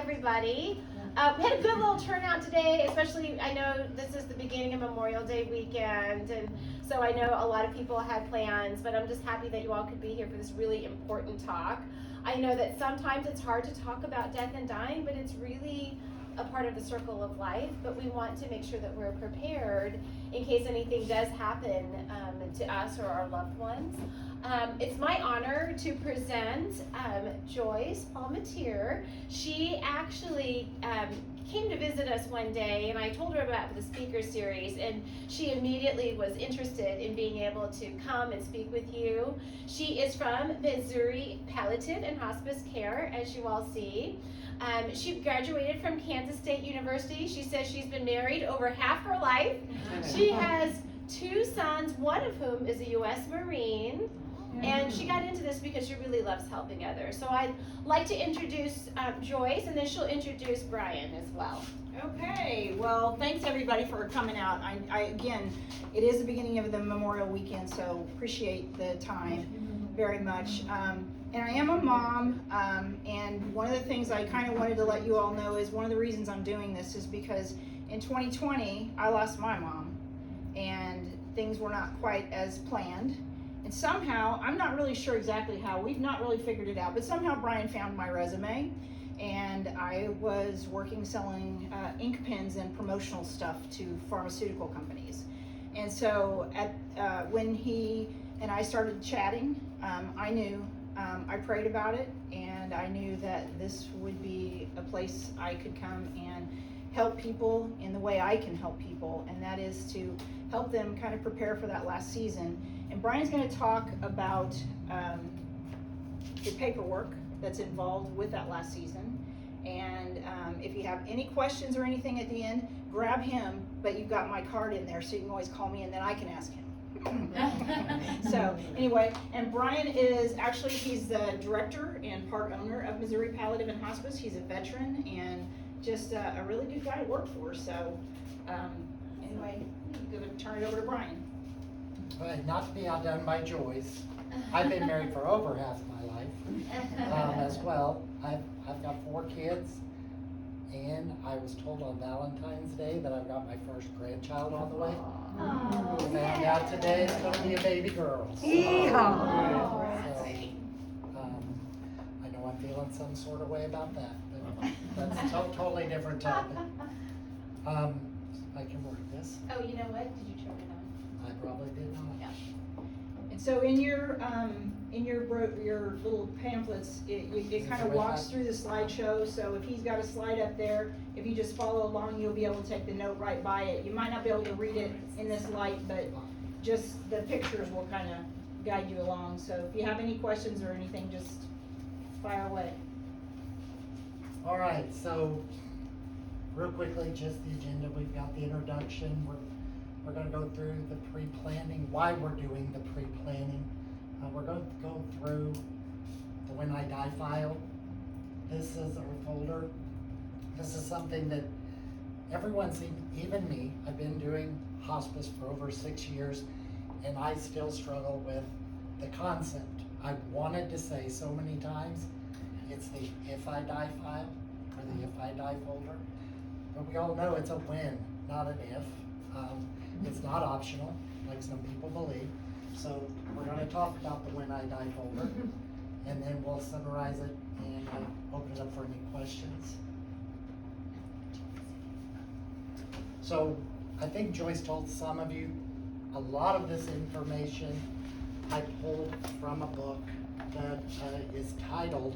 everybody. We had a good little turnout today, especially I know this is the beginning of Memorial Day weekend, and so I know a lot of people had plans, but I'm just happy that you all could be here for this really important talk. I know that sometimes it's hard to talk about death and dying, but it's really a part of the circle of life, but we want to make sure that we're prepared in case anything does happen to us or our loved ones. It's my honor to present Joyce Palmateer. She actually came to visit us one day, and I told her about the speaker series, and she immediately was interested in being able to come and speak with you. She is from Missouri Palliative and Hospice Care, as you all see. She graduated from Kansas State University. She says she's been married over half her life. She has 2 sons, one of whom is a U.S. Marine. And she got into this because she really loves helping others. So I'd like to introduce Joyce, and then she'll introduce Bryan as well. Okay, well, thanks everybody for coming out. Again, it is the beginning of the Memorial Weekend, so appreciate the time very much. And I am a mom, and one of the things I kind of wanted to let you all know is one of the reasons I'm doing this is because in 2020, I lost my mom, and things were not quite as planned. And somehow, I'm not really sure exactly how, we've not really figured it out, but somehow Bryan found my resume, and I was working selling ink pens and promotional stuff to pharmaceutical companies. And so when he and I started chatting, I knew, I prayed about it, and I knew that this would be a place I could come and help people in the way I can help people, and that is to help them kind of prepare for that last season. And Bryan's going to talk about the paperwork that's involved with that last season. And if you have any questions or anything at the end, grab him, but you've got my card in there, so you can always call me and then I can ask him. So anyway, and Bryan is actually, he's the director and part owner of Missouri Palliative and Hospice. He's a veteran and just a really good guy to work for. So anyway, I'm going to turn it over to Bryan. Right, not to be outdone by Joyce. I've been married for over half my life as well. I've got 4 kids, and I was told on Valentine's Day that I've got my first grandchild on the way. Found out today it's going to be a baby girl. So, I know I'm feeling some sort of way about that, but that's a totally different topic. I can work this. Oh, you know what? Did you turn it on? I probably did not. Yeah. And so in your little pamphlets, it kind of walks through the slideshow. So if he's got a slide up there, if you just follow along, you'll be able to take the note right by it. You might not be able to read it in this light, but just the pictures will kind of guide you along. So if you have any questions or anything, just fire away. All right, so real quickly, just the agenda. We've got the introduction. We're going to go through the pre-planning, why we're doing the pre-planning. We're going to go through the When I Die file. This is our folder. This is something that everyone's, even me, I've been doing hospice for over 6 years, and I still struggle with the concept. I wanted to say so many times, it's the If I Die file, or the If I Die folder. But we all know it's a when, not an if. It's not optional, like some people believe. So we're going to talk about the When I Die folder, and then we'll summarize it and open it up for any questions. So I think Joyce told some of you, a lot of this information I pulled from a book that is titled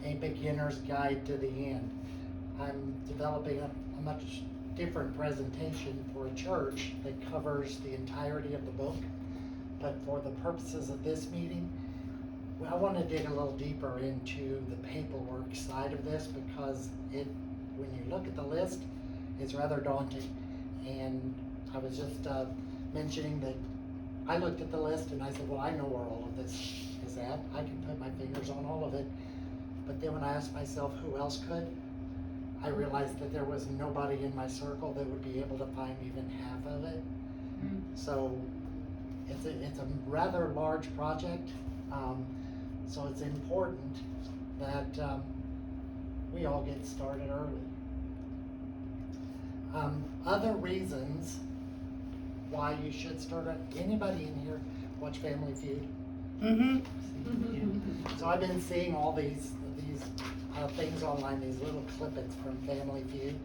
A Beginner's Guide to the End. I'm developing a much different presentation for a church that covers the entirety of the book, but for the purposes of this meeting, I want to dig a little deeper into the paperwork side of this, because when you look at the list, it's rather daunting. And I was just mentioning that I looked at the list and I said, well, I know where all of this is at. I can put my fingers on all of it. But then when I asked myself who else could, I realized that there was nobody in my circle that would be able to find even half of it. So it's a rather large project. So it's important that we y'all get started early. Other reasons why you should start, anybody in here watch Family Feud? So I've been seeing all these things online, these little clippets from Family Feud.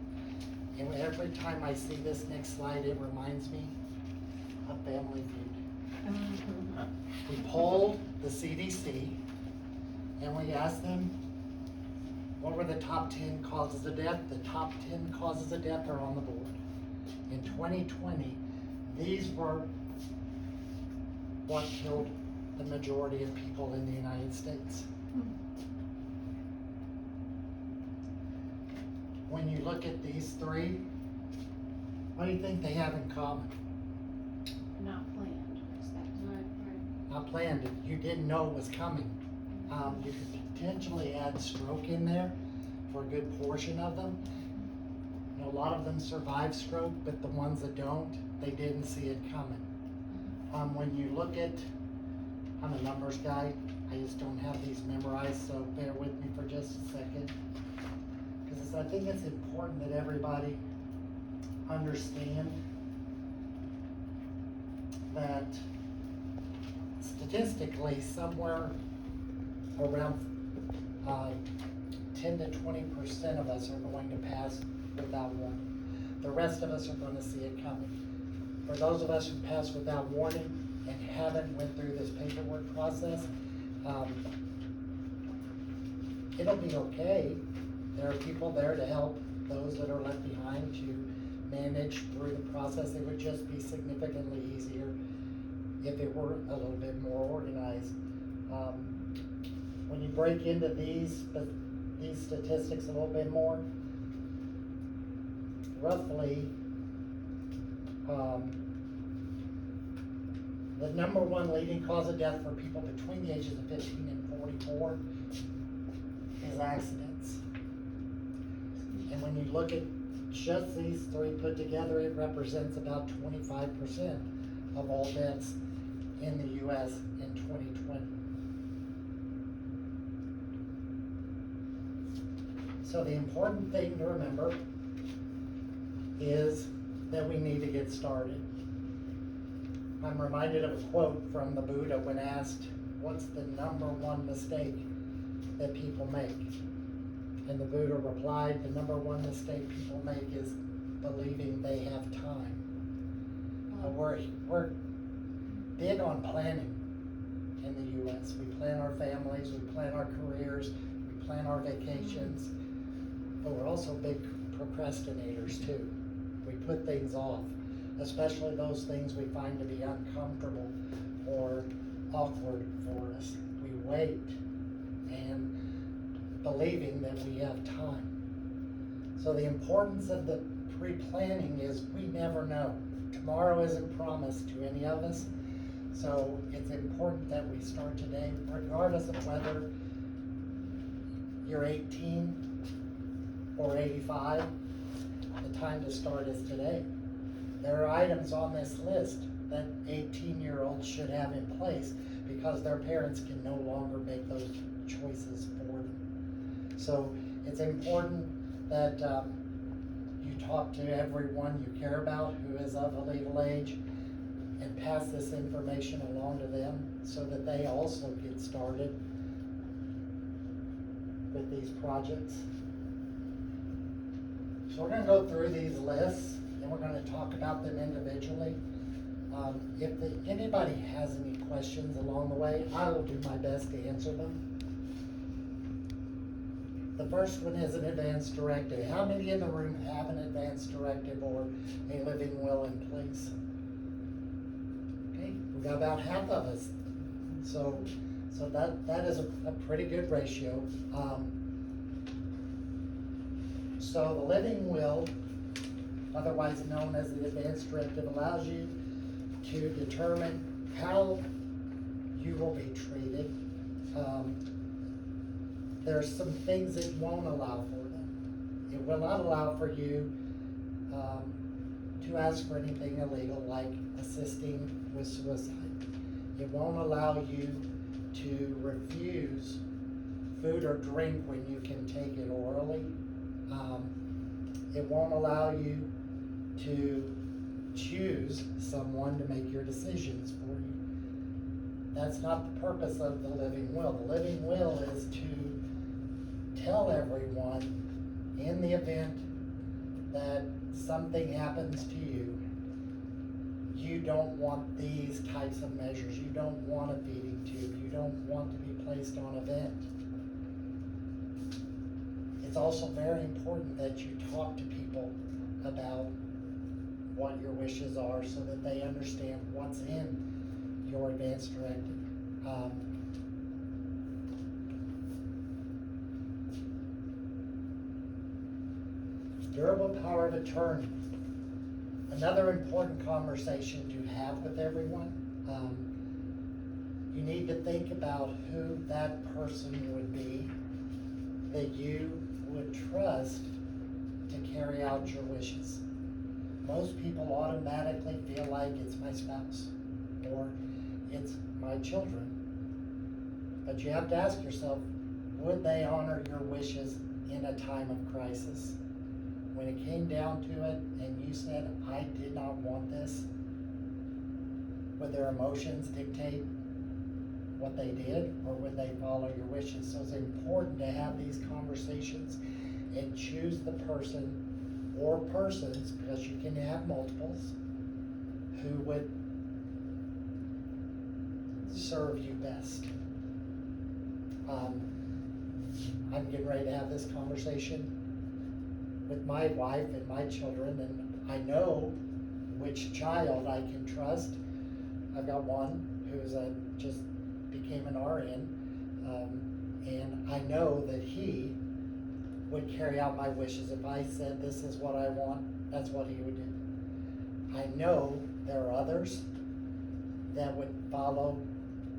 And every time I see this next slide, it reminds me of Family Feud. We polled the CDC and we asked them, what were the top 10 causes of death? The top 10 causes of death are on the board. In 2020, these were what killed the majority of people in the United States. When you look at these three, what do you think they have in common? Not planned or expected. Not planned, you didn't know it was coming. You could potentially add stroke in there for a good portion of them. You know, a lot of them survive stroke, but the ones that don't, they didn't see it coming. When you look at, I'm a numbers guy, I just don't have these memorized, so bear with me for just a second. Because I think it's important that everybody understand that statistically somewhere around 10 to 20% of us are going to pass without warning. The rest of us are going to see it coming. For those of us who pass without warning and haven't went through this paperwork process, it'll be okay. There are people there to help those that are left behind to manage through the process. It would just be significantly easier if it were a little bit more organized. When you break into these statistics a little bit more, roughly the number one leading cause of death for people between the ages of 15 and 44 is accidents. And when you look at just these three put together, it represents about 25% of all deaths in the US in 2020. So the important thing to remember is that we need to get started. I'm reminded of a quote from the Buddha when asked, what's the number one mistake that people make? And the Buddha replied, the number one mistake people make is believing they have time. We're big on planning in the US. We plan our families, we plan our careers, we plan our vacations, but we're also big procrastinators too. We put things off, especially those things we find to be uncomfortable or awkward for us. We wait and believing that we have time. So the importance of the pre-planning is we never know. Tomorrow isn't promised to any of us. So it's important that we start today, regardless of whether you're 18 or 85, the time to start is today. There are items on this list that 18-year-olds should have in place because their parents can no longer make those choices for them. So it's important that you talk to everyone you care about who is of a legal age and pass this information along to them so that they also get started with these projects. So we're going to go through these lists and we're going to talk about them individually. If anybody has any questions along the way, I will do my best to answer them. The first one is an advance directive. How many in the room have an advance directive or a living will in place? Okay, we've got about half of us. So that is a pretty good ratio. So the living will, otherwise known as the advance directive, allows you to determine how you will be treated. There's some things it won't allow for them. It will not allow for you to ask for anything illegal like assisting with suicide. It won't allow you to refuse food or drink when you can take it orally. It won't allow you to choose someone to make your decisions for you. That's not the purpose of the living will. The living will is to tell everyone in the event that something happens to you, you don't want these types of measures. You don't want a feeding tube. You don't want to be placed on a vent. It's also very important that you talk to people about what your wishes are so that they understand what's in your advance directive. Durable power of attorney. Another important conversation to have with everyone. You need to think about who that person would be that you would trust to carry out your wishes. Most people automatically feel like it's my spouse or it's my children. But you have to ask yourself, would they honor your wishes in a time of crisis? When it came down to it and you said, I did not want this, would their emotions dictate what they did, or would they follow your wishes? So it's important to have these conversations and choose the person or persons, because you can have multiples, who would serve you best. I'm getting ready to have this conversation with my wife and my children, and I know which child I can trust. I've got one who's just became an RN, and I know that he would carry out my wishes. If I said this is what I want, that's what he would do. I know there are others that would follow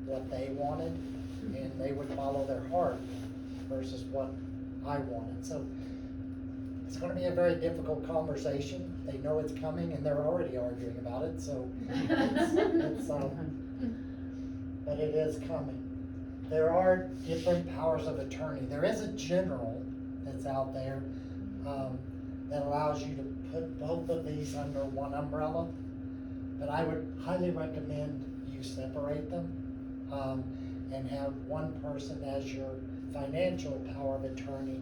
what they wanted, and they would follow their heart versus what I wanted. So it's going to be a very difficult conversation. They know it's coming, and they're already arguing about it. So but it is coming. There are different powers of attorney. There is a general that's out there that allows you to put both of these under one umbrella. But I would highly recommend you separate them and have one person as your financial power of attorney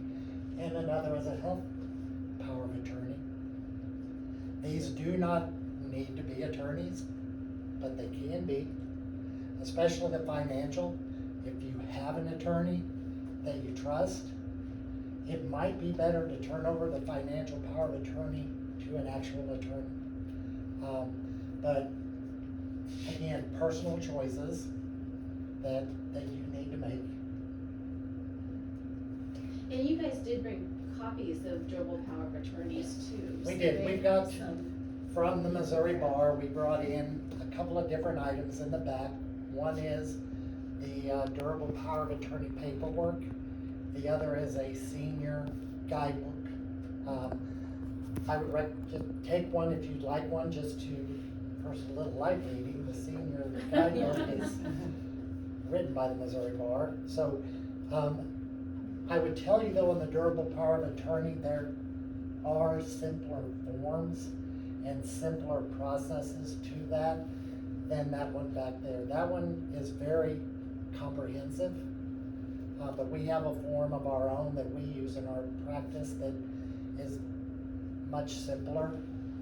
and another as a health power of attorney. These do not need to be attorneys, but they can be, especially the financial. If you have an attorney that you trust, it might be better to turn over the financial power of attorney to an actual attorney. But again, personal choices that you need to make. And you guys did bring copies of durable power of attorneys too. We so did. they We've got some- from the Missouri Bar, we brought in a couple of different items in the back. One is the durable power of attorney paperwork. The other is a senior guidebook. I would just take one if you'd like one, just to, for a little light reading. The senior guidebook is written by the Missouri Bar. So I would tell you though, in the durable power of attorney, there are simpler forms and simpler processes to that than that one back there. That one is very comprehensive, but we have a form of our own that we use in our practice that is much simpler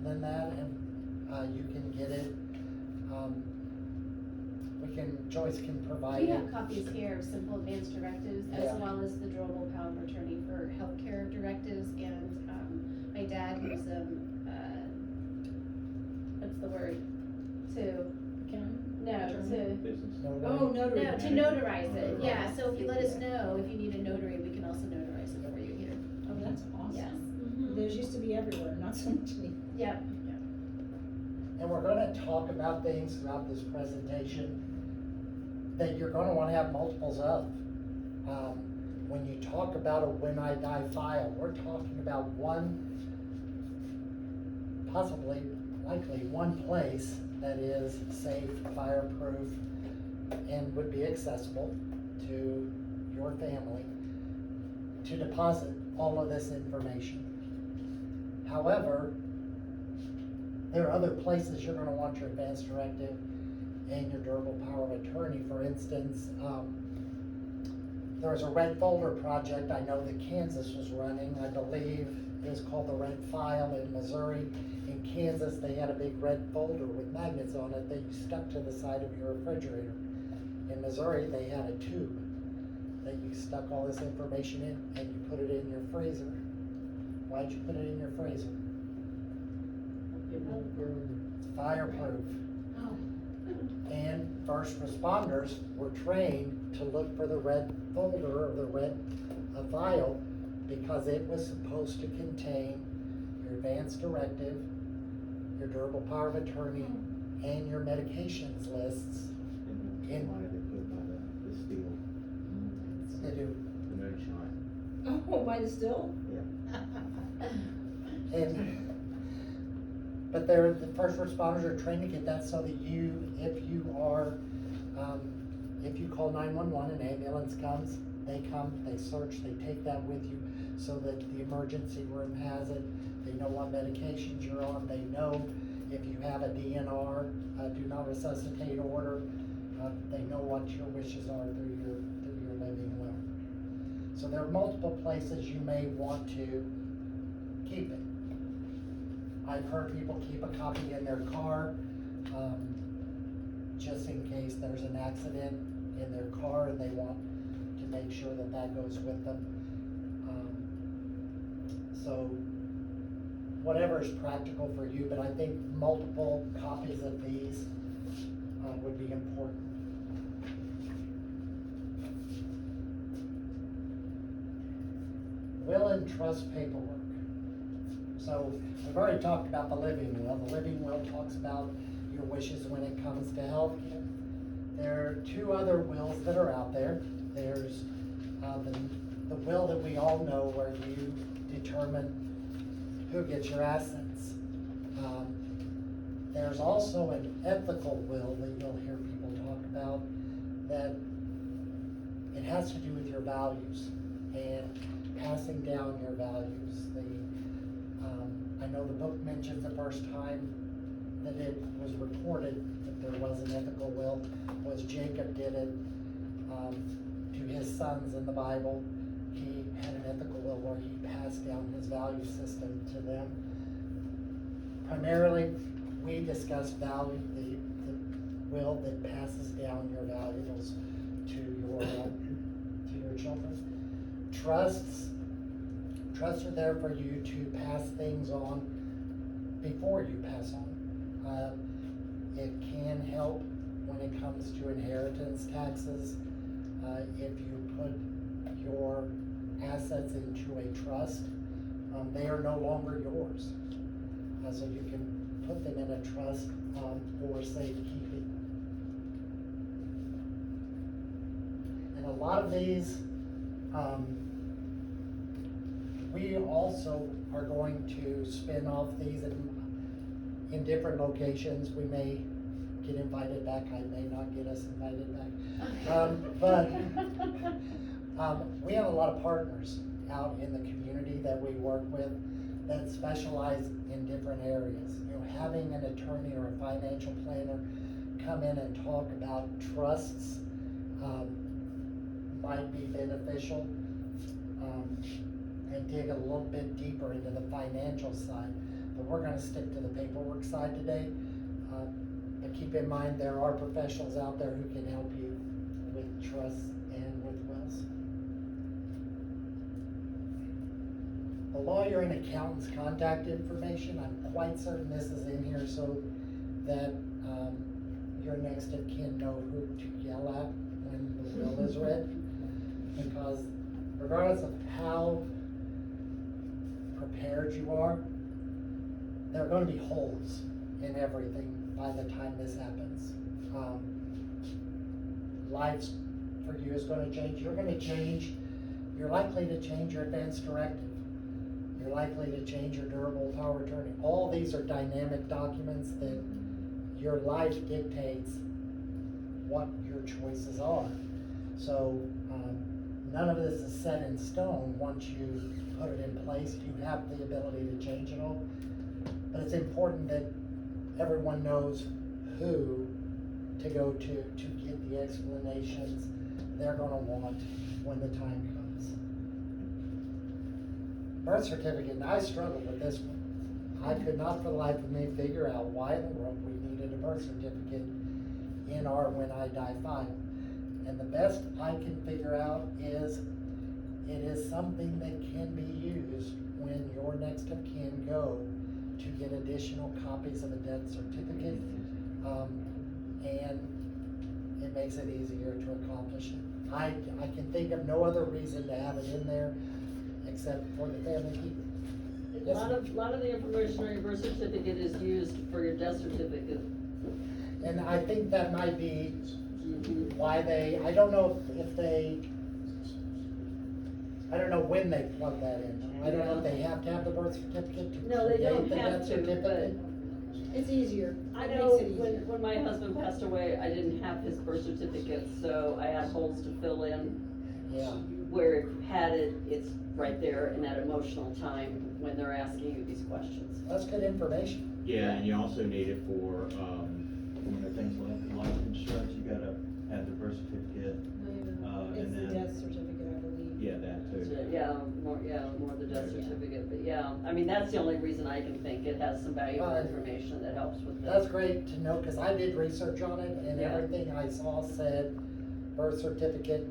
than that, and you can get it. Joyce can provide We it. have copies here of simple advance directives as Yeah. well as the durable power of attorney for healthcare directives, and my dad who's what's the word? To notarize it. Yeah, so if you let us know if you need a notary, we can also notarize it for you here. Oh, that's awesome. Yes. Those used to be everywhere, not so much anymore. Yep. And we're gonna talk about things throughout this presentation that you're gonna wanna have multiples of. When you talk about a when I die file, we're talking about one, possibly, likely one place that is safe, fireproof, and would be accessible to your family. to deposit all of this information. However, there are other places you're gonna want your advance directive and your durable power of attorney. For instance, there's a red folder project I know that Kansas was running. I believe it was called the Red File in Missouri. In Kansas, they had a big red folder with magnets on it that you stuck to the side of your refrigerator. In Missouri, they had a tube that you stuck all this information in and you put it in your freezer. Why'd you put it in your freezer? It's fireproof. Oh. And first responders were trained to look for the red folder or the red file because it was supposed to contain your advance directive, your durable power of attorney, and your medications lists. And why they put it by the steel, They do. the moonshine. Oh, by the still? But the first responders are trained to get that so that if you call 911, an ambulance comes, they come, they search, they take that with you so that the emergency room has it. They know what medications you're on. They know if you have a DNR, do not resuscitate order. They know what your wishes are through your living will. So there are multiple places you may want to keep it. I've heard people keep a copy in their car, just in case there's an accident in their car and they want to make sure that that goes with them. So whatever is practical for you, but I think multiple copies of these would be important. Will and trust paperwork. So we've already talked about the living will. The living will talks about your wishes when it comes to healthcare. There are two other wills that are out there. There's the will that we all know where you determine who gets your assets. There's also an ethical will that you'll hear people talk about that it has to do with your values and passing down your values. I know the book mentions the first time that it was reported that there was an ethical will was Jacob did it to his sons in the Bible. He had an ethical will where he passed down his value system to them. Primarily, we discussed value, the will that passes down your values to your children. Trusts are there for you to pass things on before you pass on. It can help when it comes to inheritance taxes. If you put your assets into a trust, they are no longer yours. So you can put them in a trust for safekeeping. And a lot of these, we also are going to spin off these in different locations. We may get invited back. I may not get us invited back. But we have a lot of partners out in the community that we work with that specialize in different areas. You know, having an attorney or a financial planner come in and talk about trusts might be beneficial. And dig a little bit deeper into the financial side. But we're going to stick to the paperwork side today. But keep in mind there are professionals out there who can help you with trusts and with wills. The lawyer and accountant's contact information, I'm quite certain this is in here so that your next of kin know who to yell at when the will is read. Because regardless of how prepared you are, there are going to be holes in everything by the time this happens. Life for you is going to change. You're going to change. You're likely to change your advance directive. You're likely to change your durable power of attorney. All these are dynamic documents that your life dictates what your choices are. So none of this is set in stone. Once you put it in place, you have the ability to change it all. But it's important that everyone knows who to go to get the explanations they're gonna want when the time comes. Birth certificate, and I struggled with this one. I could not for the life of me figure out why in the world we needed a birth certificate in our when I die file. And the best I can figure out is it is something that can be used when your next of kin go to get additional copies of a death certificate. And it makes it easier to accomplish it. I can think of no other reason to have it in there except for the family keeper. A Yes, lot of the information on your birth certificate is used for your death certificate. And I think that might be why I don't know if they, I don't know when they plug that in. I don't know if they have to have the birth certificate to No, they create don't the have death to, certificate. It's easier. I It know makes it easier. when my husband passed away, I didn't have his birth certificate, so I had holes to fill in. Yeah, Where it had it, it's right there in that emotional time when they're asking you these questions. that's good information. Yeah, and you also need it for, things like life insurance, you gotta have the birth certificate, It's and the then, death certificate, I believe. yeah, that too. More the death certificate, but yeah, I mean, that's the only reason I can think it has some valuable Right. information that helps with That's this. great to know, cause I did research on it and Yeah. everything I saw said birth certificate,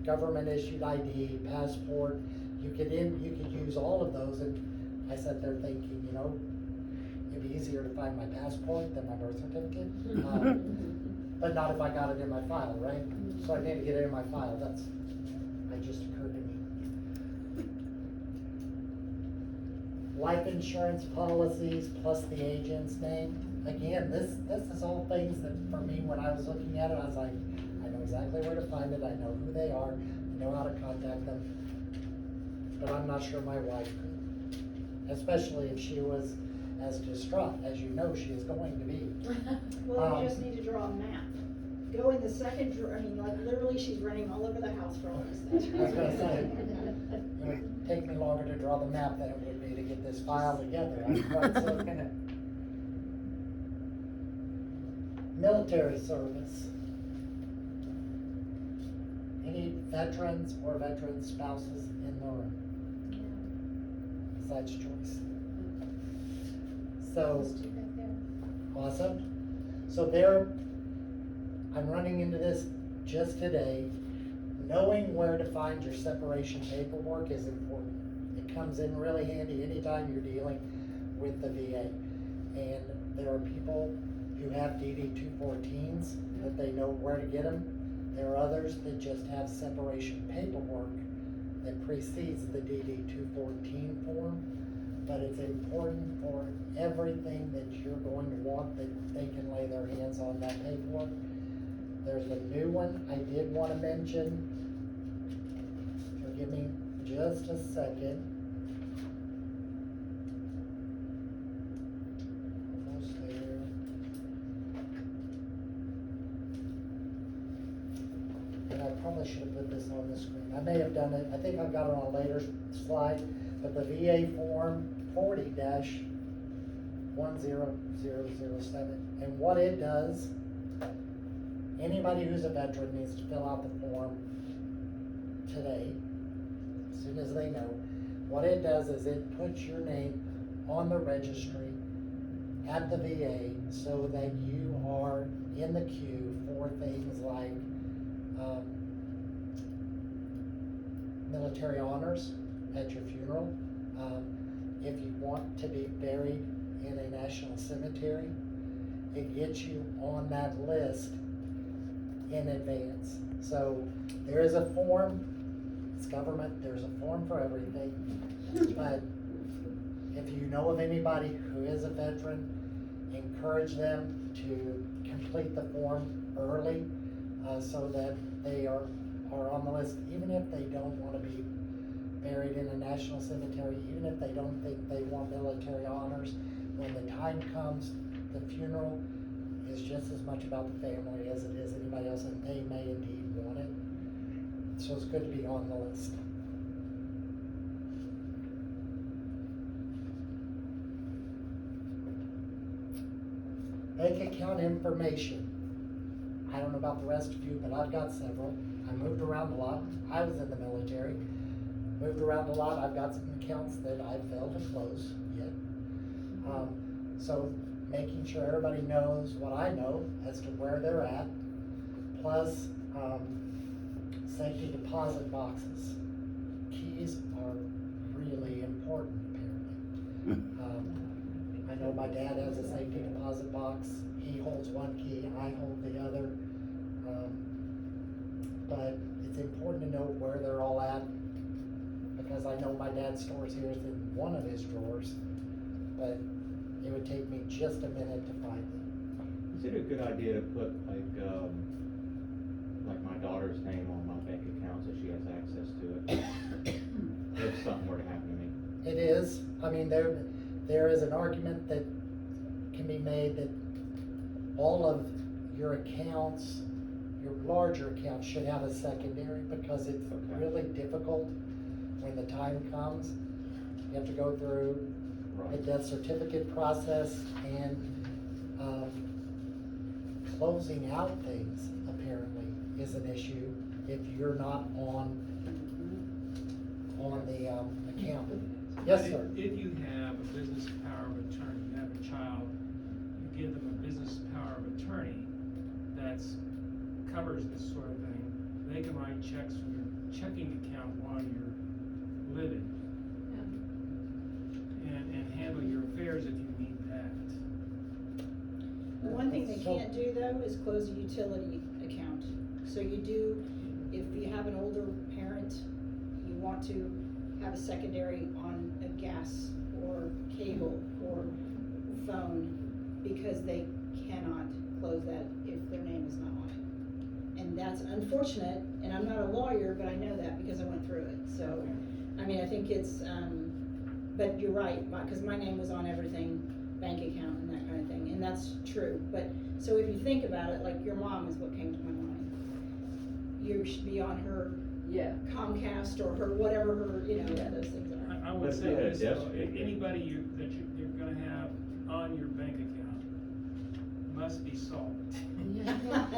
government issued ID, passport, you could use all of those, and I sat there thinking, it'd be easier to find my passport than my birth certificate. But not if I got it in my file, right? So I need to get it in my file, that just occurred to me. Life insurance policies plus the agent's name. Again, this is all things that for me, when I was looking at it, I was like, I know exactly where to find it, I know who they are, I know how to contact them. But I'm not sure my wife could, especially if she was as distraught as you know she is going to be. Well, you just need to draw a map. Go in the second drawer, literally she's running all over the house for all these things. I was gonna say, it would take me longer to draw the map than it would be to get this file together. I'm quite certain. Military service. Any veterans or veteran spouses in the room? Besides Joyce. So, Let's do that there. awesome. So I'm running into this just today. Knowing where to find your separation paperwork is important. It comes in really handy anytime you're dealing with the VA. And there are people who have DD-214s that they know where to get them. There are others that just have separation paperwork that precedes the DD-214 form. But it's important for everything that you're going to want that they can lay their hands on that paperwork. There's a new one I did want to mention. Forgive me just a second. Almost there. And I probably should have put this on the screen. I may have done it. I think I've got it on a later slide. But the VA form 40-10007. And what it does, anybody who's a veteran needs to fill out the form today, as soon as they know. What it does is it puts your name on the registry at the VA so that you are in the queue for things like military honors at your funeral. If you want to be buried in a national cemetery, it gets you on that list in advance. So there is a form, it's government, there's a form for everything. But if you know of anybody who is a veteran, encourage them to complete the form early so that they are on the list, even if they don't want to be buried in a national cemetery, even if they don't think they want military honors. When the time comes, the funeral is just as much about the family as it is anybody else, and they may indeed want it. So it's good to be on the list. Bank account information. I don't know about the rest of you, but I've got several. I moved around a lot. I was in the military. Moved around a lot. I've got some accounts that I failed to close yet. So making sure everybody knows what I know as to where they're at, plus safety deposit boxes. Keys are really important, apparently. I know my dad has a safety deposit box. He holds one key, I hold the other. But it's important to know where they're all at, because I know my dad's stores here is in one of his drawers, but it would take me just a minute to find it. Is it a good idea to put like my daughter's name on my bank account so she has access to it? If something were to happen to me. It is. I mean, there is an argument that can be made that all of your accounts, your larger accounts, should have a secondary, because it's really difficult when the time comes. You have to go through the death certificate process, and closing out things apparently is an issue if you're not on the account. Yes, sir. If you have a business power of attorney, you have a child, you give them a business power of attorney that's covers this sort of thing, they can write checks from your checking account while you're living. And handle your affairs if you need that. One thing they can't do though is close a utility account. So you do, if you have an older parent, you want to have a secondary on a gas or cable or phone, because they cannot close that if their name is not on it. And that's unfortunate, and I'm not a lawyer, but I know that because I went through it. So, I mean, I think it's, but you're right, because my name was on everything, bank account and that kind of thing, and that's true. But, so if you think about it, like your mom is what came to my mind. You should be on her Comcast or her, whatever her, those things are. I would say this, though, anybody you're gonna have on your bank account must be solvent.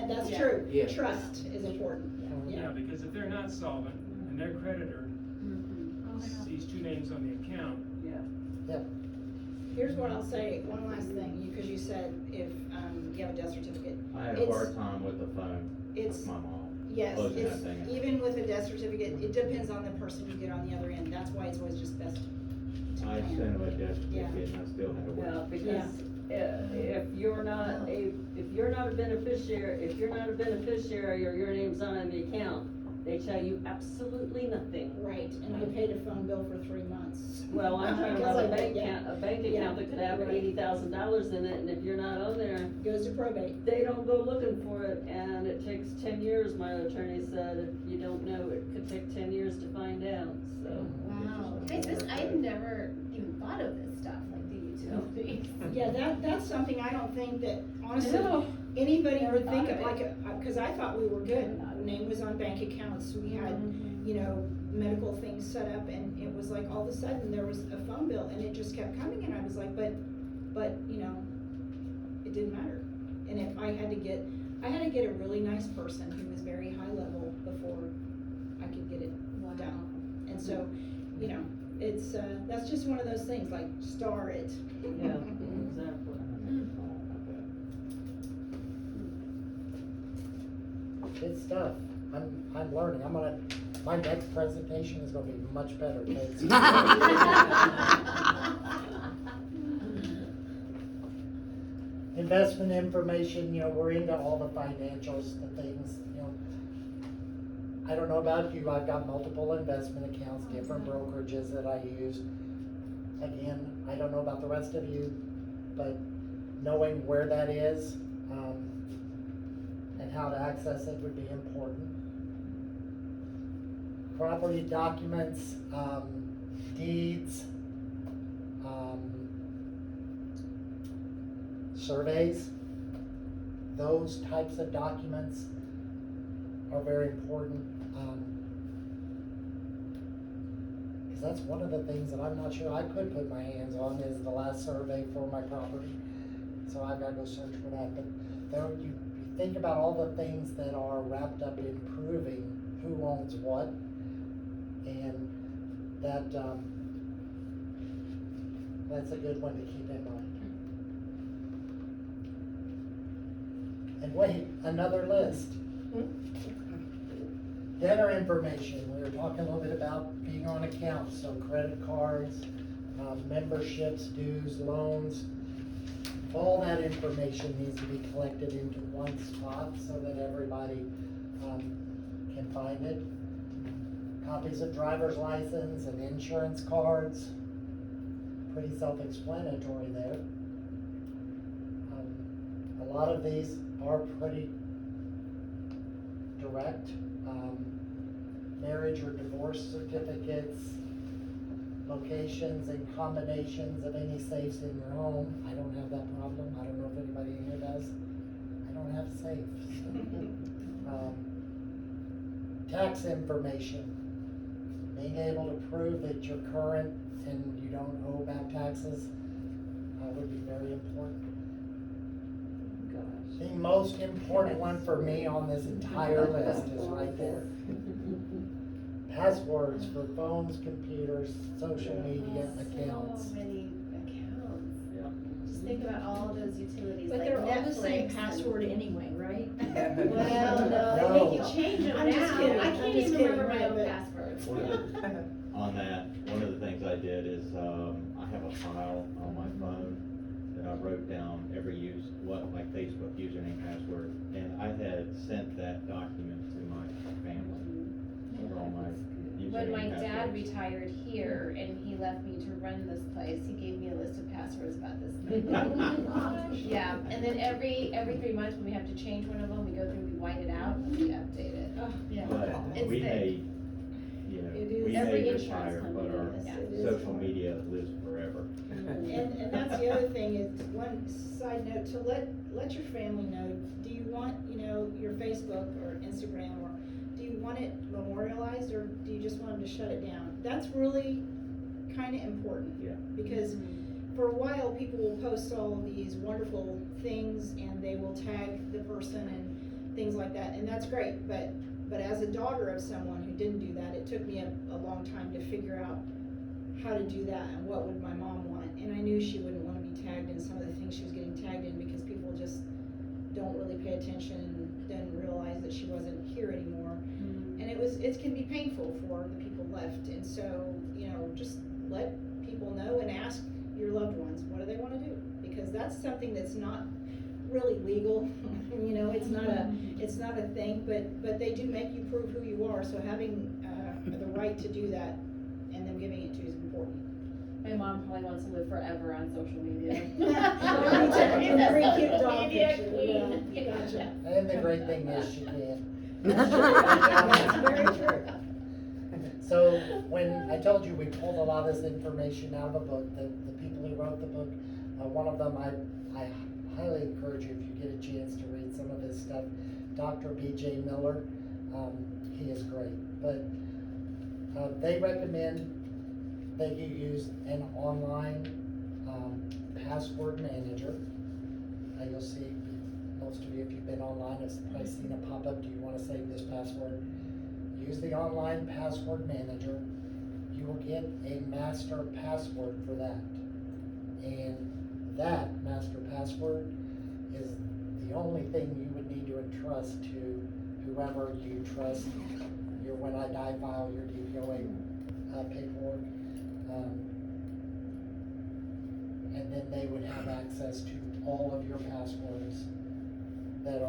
That's true. Trust is important. Yeah, because if they're not solvent and their creditor sees two names on the account. Here's what I'll say, one last thing, because you said if you have a death certificate. I had a hard time with the phone with my mom. Yes, Closing it's, that thing out. even with a death certificate, it depends on the person you get on the other end. That's why it's always just best to I plan. sent him a death certificate and I still had to work. Yeah, because if you're not a beneficiary or your name's not on the account, they tell you absolutely nothing. Right, and I paid a phone bill for 3 months. Well, I'm talking Because about I a bank did, account, that could have Right. $80,000 in it, and if you're not on there, Goes to probate. they don't go looking for it, and it takes 10 years, my attorney said. If you don't know, it could take 10 years to find out, so. Wow. Guys, I've never even thought of this stuff, like the utilities. Yeah, that's something I don't think that, honestly, No. anybody Never would think thought of, of it. like, because I thought we were good. Name was on bank accounts, we had, medical things set up, and it was like all of a sudden there was a phone bill, and it just kept coming, and I was like, but, it didn't matter. And if I had to get a really nice person who was very high level before I could get it done. And so, it's, that's just one of those things, like, star it. Yeah, exactly. Good stuff. I'm learning. My next presentation is gonna be much better. Kids. Investment information, we're into all the financials, the things, I don't know about you, I've got multiple investment accounts, different brokerages that I use. Again, I don't know about the rest of you, but knowing where that is, and how to access it would be important. Property documents, deeds, surveys, those types of documents are very important. Cause that's one of the things that I'm not sure I could put my hands on is the last survey for my property. So I've gotta go search for that, but there, you think about all the things that are wrapped up in proving who owns what, and that, that's a good one to keep in mind. And wait, another list. Debtor information, we were talking a little bit about being on accounts, so credit cards, memberships, dues, loans. All that information needs to be collected into one spot so that everybody, can find it. Copies of driver's license and insurance cards, pretty self-explanatory there. A lot of these are pretty direct. Marriage or divorce certificates, locations and combinations of any safes in your home. I don't have that problem. I don't know if anybody in here does. I don't have safes. Tax information. Being able to prove that you're current and you don't owe back taxes would be very important. Gosh. The most important one for me on this entire list is right there. Passwords for phones, computers, social media accounts. So many accounts. Yeah. Just think about all those utilities, But like they're all the same Netflix password anyway, right? Well, no, they No. make you change them I'm just now. kidding. I I'm can't just even kidding, remember my right, own but- password. On that, one of the things I did is, I have a file on my phone that I wrote down every my Facebook username, password, and I had sent that document to my family. Over all my username, When my dad passwords. retired here and he left me to run this place, he gave me a list of passwords about this thing. Yeah, and then every 3 months when we have to change one of them, we go through, we white it out, and we update it. Yeah. But It's we thick. may, you know, It is. we Every may insurance retire, but company our does. Yeah, it is. social media lives forever. And that's the other thing is, one side note, to let your family know, do you want, your Facebook or Instagram, or do you want it memorialized, or do you just want them to shut it down? That's really kinda important. Yeah. Because for a while, people will post all of these wonderful things and they will tag the person and things like that, and that's great, but as a daughter of someone who didn't do that, it took me a long time to figure out how to do that and what would my mom want. And I knew she wouldn't want to be tagged in some of the things she was getting tagged in because people just don't really pay attention and didn't realize that she wasn't here anymore. And it can be painful for the people left. And so, just let people know and ask your loved ones, what do they want to do? Because that's something that's not really legal. It's not a thing, but they do make you prove who you are. So having the right to do that and them giving it to you is important. My mom probably wants to live forever on social media. Every cute dog Media picture, queen. yeah, gotcha. And the great thing is she can. That's true. That's very true. So when I told you we pulled a lot of this information out of a book, the people who wrote the book, one of them I highly encourage you if you get a chance to read some of his stuff, Dr. B.J. Miller, he is great. But they recommend that you use an online password manager. You'll see, most of you, if you've been online, have probably seen a pop-up, do you want to save this password? Use the online password manager. You will get a master password for that. And that master password is the only thing you would need to entrust to whoever you trust your When I Die file, your DPOA paperwork. And then they would have access to all of your passwords that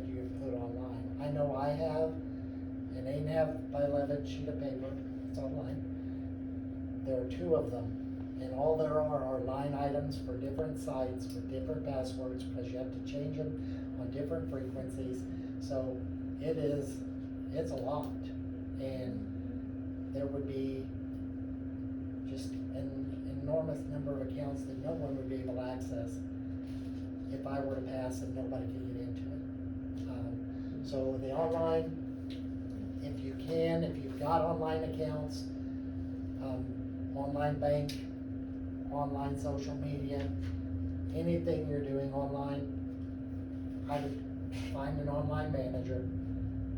you have put online. I know I have an 8.5 by 11 sheet of paper. It's online. There are 2 of them, and all there are line items for different sites with different passwords because you have to change them on different frequencies. So it's a lot, and there would be just an enormous number of accounts that no one would be able to access if I were to pass and nobody could get into it. So the online, if you've got online accounts, online bank, online social media, anything you're doing online, I would find an online manager,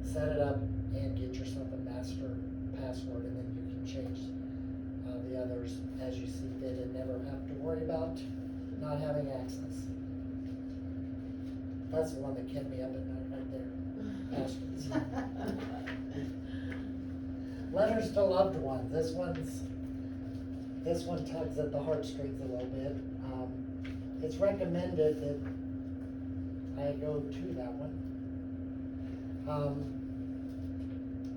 set it up, and get yourself a master password, and then you can change the others as you see fit and never have to worry about not having access. That's the one that kept me up at night right there. Passwords. Letters to loved ones. This one tugs at the heartstrings a little bit. It's recommended that I go to that one.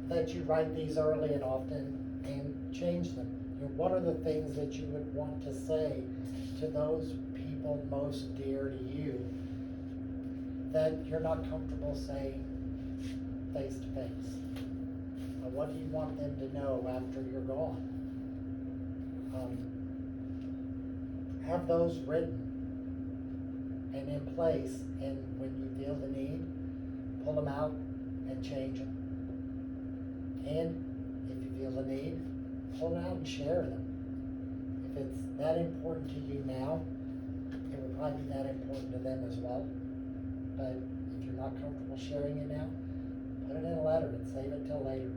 That you write these early and often and change them. You know, what are the things that you would want to say to those people most dear to you that you're not comfortable saying face to face? What do you want them to know after you're gone? Have those written and in place, and when you feel the need, pull them out and change them. And if you feel the need, pull it out and share them. If it's that important to you now, it would probably be that important to them as well. But if you're not comfortable sharing it now, put it in a letter and save it till later.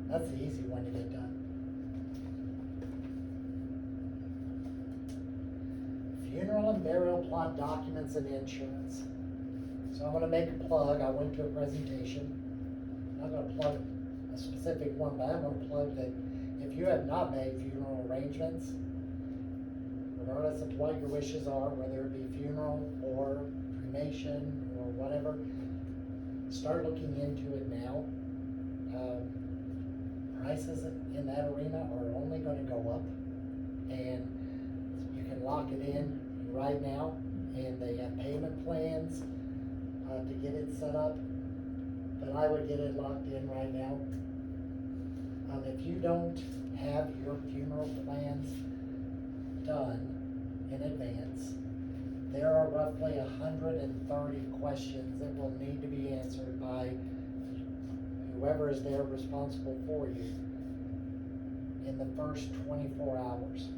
That's the easy one to get done. Funeral and burial plot documents and insurance. So I'm gonna make a plug. I went to a presentation. I'm not gonna plug a specific one, but I'm gonna plug that if you have not made funeral arrangements, regardless of what your wishes are, whether it be funeral or cremation or whatever, start looking into it now. Prices in that arena are only gonna go up, and you can lock it in right now, and they have payment plans to get it set up, but I would get it locked in right now. If you don't have your funeral plans done in advance, there are roughly 130 questions that will need to be answered by whoever is there responsible for you in the first 24 hours.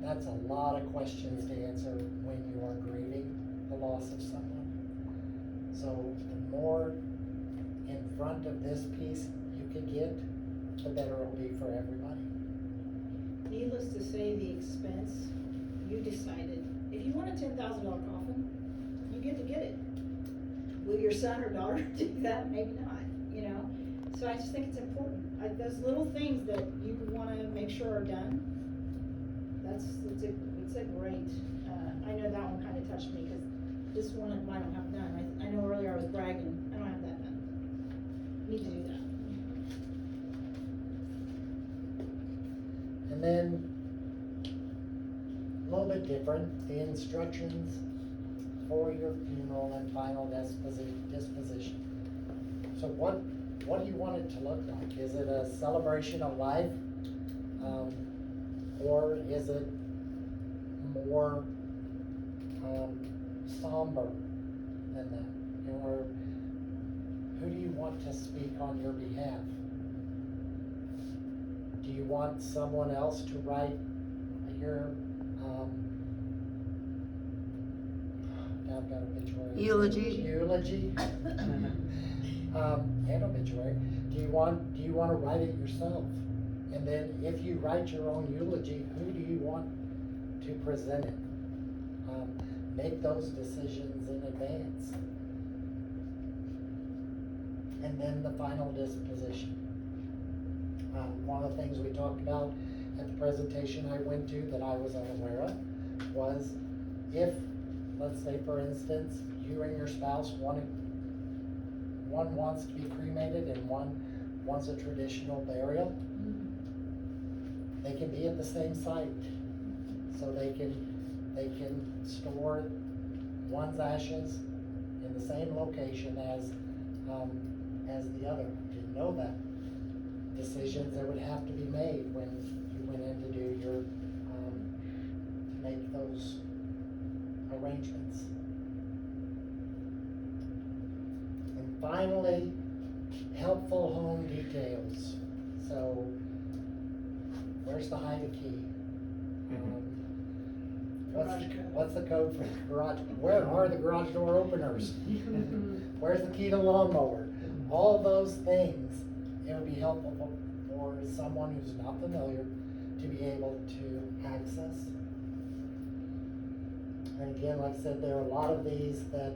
That's a lot of questions to answer when you are grieving the loss of someone. So the more in front of this piece you can get, the better it'll be for everybody. Needless to say, the expense, you decided, if you want a $10,000 coffin, you get to get it. Will your son or daughter do that? Maybe not, you know? So I just think it's important. Those little things that you wanna make sure are done, it's a great, I know that one kinda touched me, cause this one I don't have done. I know earlier I was bragging, I don't have that done. Need to do that. And then, a little bit different, the instructions for your funeral and final disposition. So what do you want it to look like? Is it a celebration of life? Or is it more somber than that? Or who do you want to speak on your behalf? Do you want someone else to write your, I've got obituary. Eulogy. And obituary. Do you want to write it yourself? And then if you write your own eulogy, who do you want to present it? Make those decisions in advance. And then the final disposition. One of the things we talked about at the presentation I went to that I was unaware of was if, let's say for instance, you and your spouse one wants to be cremated and one wants a traditional burial, they can be at the same site. So they can store one's ashes in the same location as the other. Didn't know that. Decisions that would have to be made when you went in to do your, to make those arrangements. And finally, helpful home details. So, where's the hide a key? What's the code for the garage? Where are the garage door openers? Where's the key to the lawnmower? All those things, it would be helpful for someone who's not familiar to be able to access. And again, like I said, there are a lot of these that,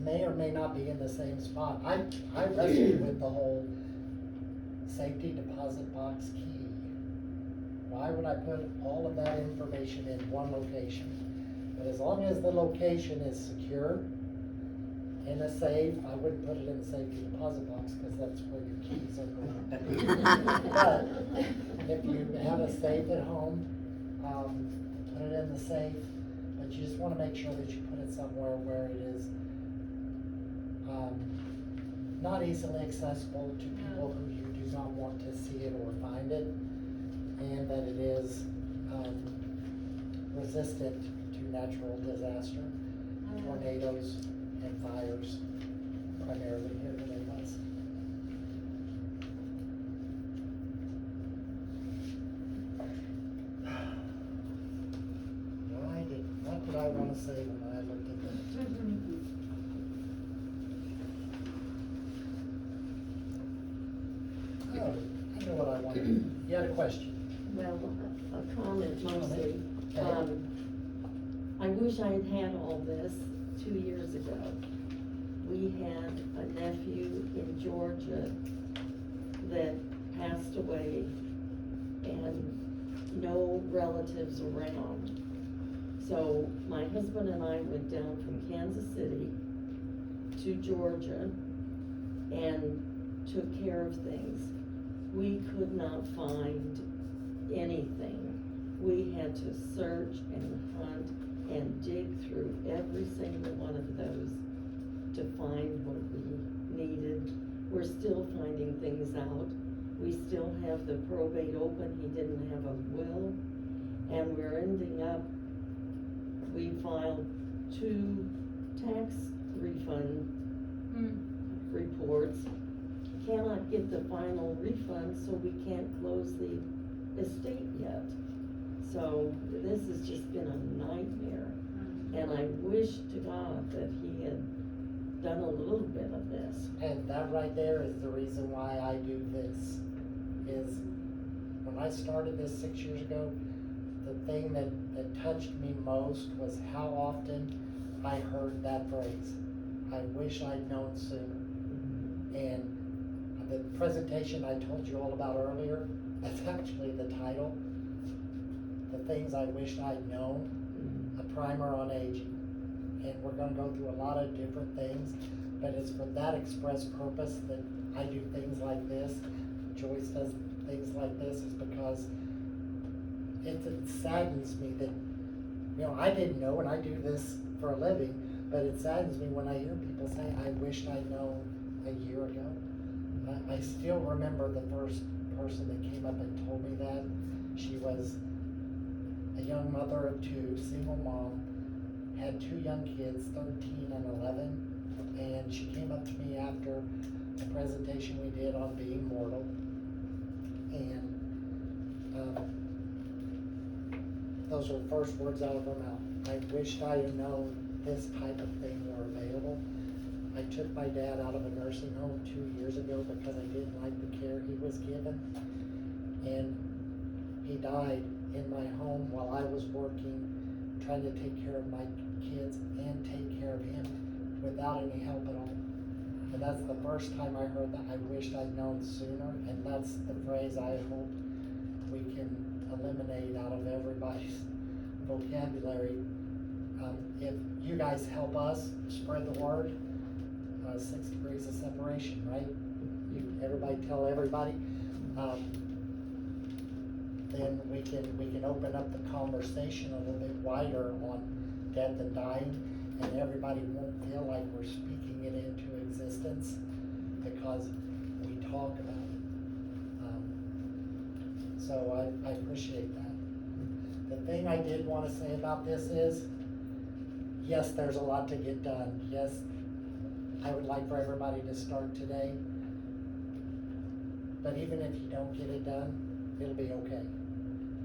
may or may not be in the same spot. I wrestled with the whole safety deposit box key. Why would I put all of that information in one location? But as long as the location is secure, in a safe, I wouldn't put it in the safety deposit box, because that's where your keys are going. But if you have a safe at home, put it in the safe, but you just wanna make sure that you put it somewhere where it is not easily accessible to people who you do not want to see it or find it, and that it is resistant to natural disaster, tornadoes and fires, primarily here in the Midwest. What did I want to say when I looked at that? Oh, I know what I wanted. You had a question? Well, a comment mostly. Okay. I wish I had had all this 2 years ago. We had a nephew in Georgia that passed away and no relatives around. So my husband and I went down from Kansas City to Georgia and took care of things. We could not find anything. We had to search and hunt and dig through every single one of those to find what we needed. We're still finding things out. We still have the probate open. He didn't have a will. And we're ending up, we filed 2 tax refund reports. Cannot get the final refund, so we can't close the estate yet. So this has just been a nightmare. And I wish to God that he had done a little bit of this. And that right there is the reason why I do this, is when I started this 6 years ago, the thing that touched me most was how often I heard that phrase, I wish I'd known sooner. And the presentation I told you all about earlier, that's actually the title, The Things I Wished I'd Known, a primer on aging. And we're gonna go through a lot of different things, but it's for that express purpose that I do things like this. Joyce does things like this, is because it saddens me that, I didn't know, and I do this for a living, but it saddens me when I hear people say, I wished I'd known a year ago. I still remember the first person that came up and told me that. She was a young mother of 2, single mom, had 2 young kids, 13 and 11, and she came up to me after the presentation we did on being mortal, and those are the first words out of her mouth. I wished I had known this type of thing were available. I took my dad out of a nursing home 2 years ago because I didn't like the care he was given, and he died in my home while I was working, trying to take care of my kids and take care of him without any help at all. And that's the first time I heard that, I wished I'd known sooner, and that's the phrase I hope we can eliminate out of everybody's vocabulary. If you guys help us spread the word, 6 degrees of separation, right? Everybody tell everybody. Then we can open up the conversation a little bit wider on death and dying, and everybody won't feel like we're speaking it into existence because we talk about it. So I appreciate that. The thing I did want to say about this is, yes, there's a lot to get done. Yes, I would like for everybody to start today. But even if you don't get it done, it'll be okay.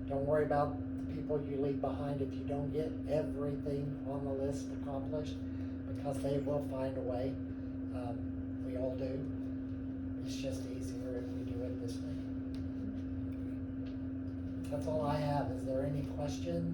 Don't worry about the people you leave behind if you don't get everything on the list accomplished, because they will find a way. We all do. It's just easier if we do it this way. That's all I have. Is there any questions?